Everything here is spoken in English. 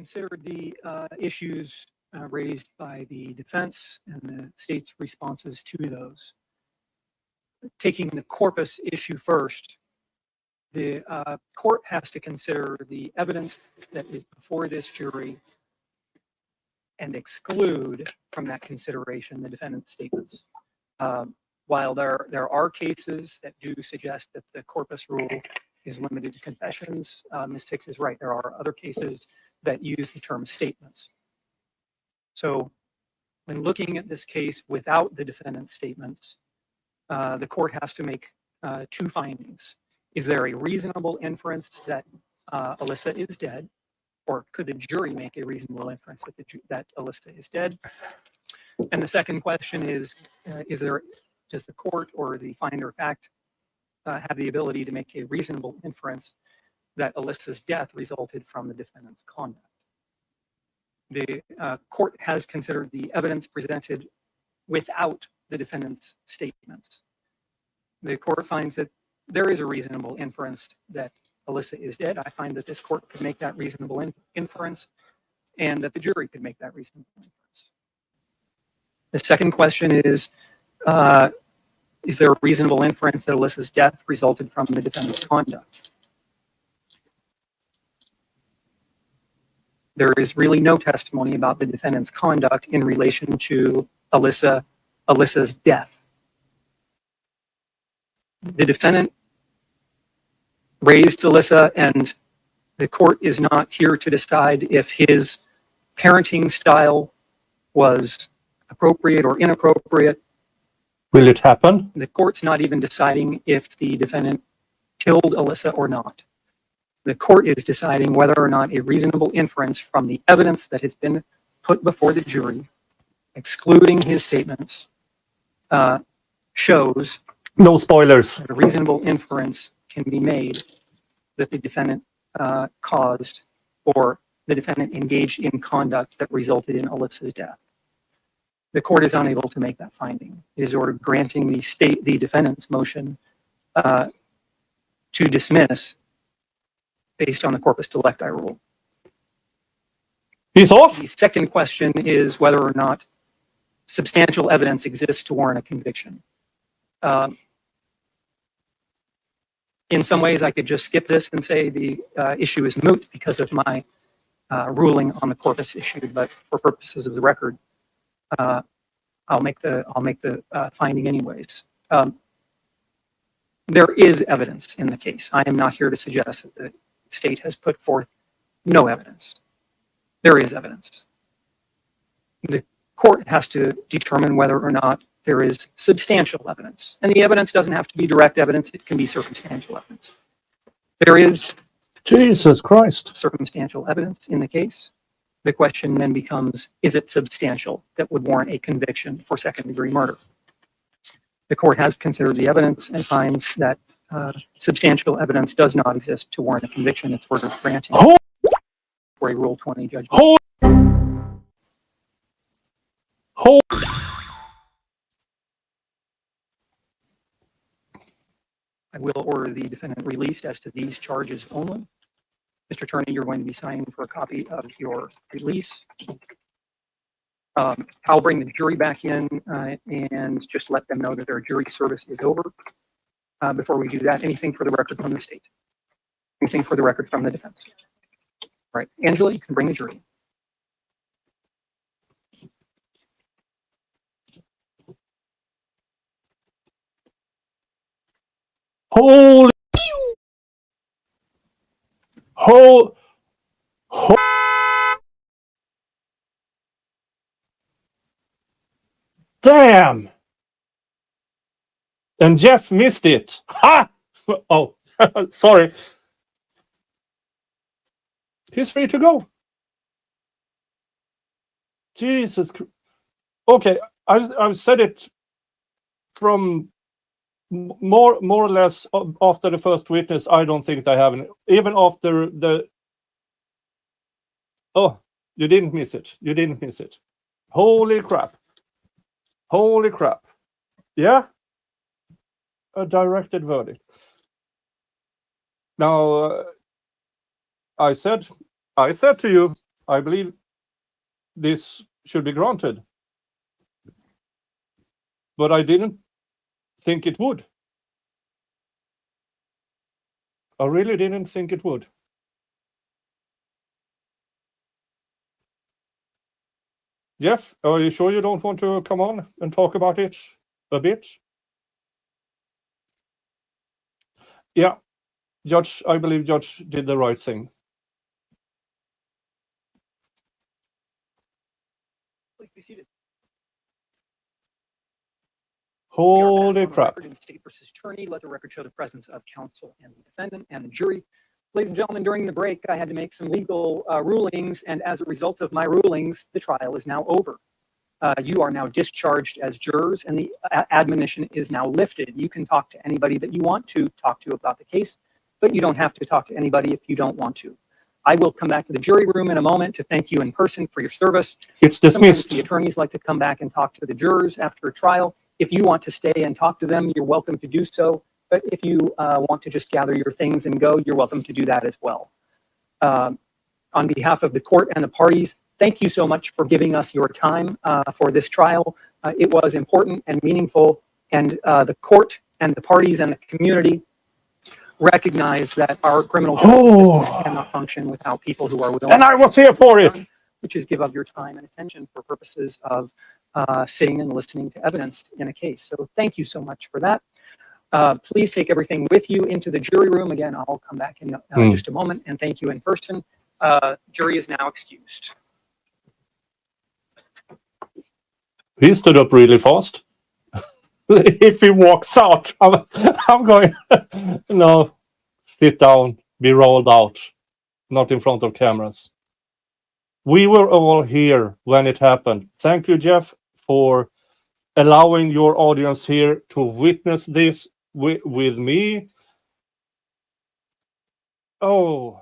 considered the issues raised by the defense and the state's responses to those. Taking the corpus issue first, the court has to consider the evidence that is before this jury and exclude from that consideration the defendant's statements. While there are cases that do suggest that the corpus rule is limited to confessions, Ms. Hicks is right. There are other cases that use the term statements. So when looking at this case without the defendant's statements, the court has to make two findings. Is there a reasonable inference that Alyssa is dead? Or could the jury make a reasonable inference that Alyssa is dead? And the second question is does the court or the finder of fact have the ability to make a reasonable inference that Alyssa's death resulted from the defendant's conduct? The court has considered the evidence presented without the defendant's statements. The court finds that there is a reasonable inference that Alyssa is dead. I find that this court could make that reasonable inference and that the jury could make that reasonable inference. The second question is there a reasonable inference that Alyssa's death resulted from the defendant's conduct? There is really no testimony about the defendant's conduct in relation to Alyssa's death. The defendant raised Alyssa, and the court is not here to decide if his parenting style was appropriate or inappropriate. Will it happen? The court's not even deciding if the defendant killed Alyssa or not. The court is deciding whether or not a reasonable inference from the evidence that has been put before the jury, excluding his statements, shows no spoilers. That a reasonable inference can be made that the defendant caused or the defendant engaged in conduct that resulted in Alyssa's death. The court is unable to make that finding. It is ordered granting the defendant's motion to dismiss based on the corpus delicti rule. He's off. The second question is whether or not substantial evidence exists to warrant a conviction. In some ways, I could just skip this and say the issue is moot because of my ruling on the corpus issue, but for purposes of the record, I'll make the finding anyways. There is evidence in the case. I am not here to suggest that the state has put forth no evidence. There is evidence. The court has to determine whether or not there is substantial evidence. And the evidence doesn't have to be direct evidence. It can be circumstantial evidence. There is Jesus Christ. Circumstantial evidence in the case. The question then becomes, is it substantial that would warrant a conviction for second-degree murder? The court has considered the evidence and finds that substantial evidence does not exist to warrant a conviction. It's ordered granting for a Rule 20 judgment. I will order the defendant released as to these charges only. Mr. Turney, you're going to be signing for a copy of your release. I'll bring the jury back in and just let them know that their jury service is over. Before we do that, anything for the record from the state? Anything for the record from the defense? All right, Angela, you can bring the jury. Holy damn! And Jeff missed it. Ha! Oh, sorry. He's free to go. Jesus. Okay, I've said it from more or less after the first witness. I don't think I have any. Even after the. Oh, you didn't miss it. You didn't miss it. Holy crap. Holy crap. Yeah. A directed verdict. Now, I said to you I believe this should be granted. But I didn't think it would. I really didn't think it would. Jeff, are you sure you don't want to come on and talk about it a bit? Yeah, Judge, I believe Judge did the right thing. Please be seated. Holy crap. In State versus Turney, let the record show the presence of counsel and the defendant and the jury. Ladies and gentlemen, during the break, I had to make some legal rulings, and as a result of my rulings, the trial is now over. You are now discharged as jurors, and the admonition is now lifted. You can talk to anybody that you want to talk to about the case, but you don't have to talk to anybody if you don't want to. I will come back to the jury room in a moment to thank you in person for your service. It's Sometimes dismissed. the attorneys like to come back and talk to the jurors after a trial. If you want to stay and talk to them, you're welcome to do so. But if you want to just gather your things and go, you're welcome to do that as well. On behalf of the court and the parties, thank you so much for giving us your time for this trial. It was important and meaningful, and the court and the parties and the community recognize that our criminal justice system cannot function without people who are willing. And I was here for it. Which is give up your time and attention for purposes of sitting and listening to evidence in a case. So thank you so much for that. Please take everything with you into the jury room. Again, I'll come back in just a moment and thank you in person. Jury is now excused. He stood up really fast. If he walks out, I'm going, no, sit down, be rolled out, not in front of cameras. We were all here when it happened. Thank you, Jeff, for allowing your audience here to witness this with me. Oh.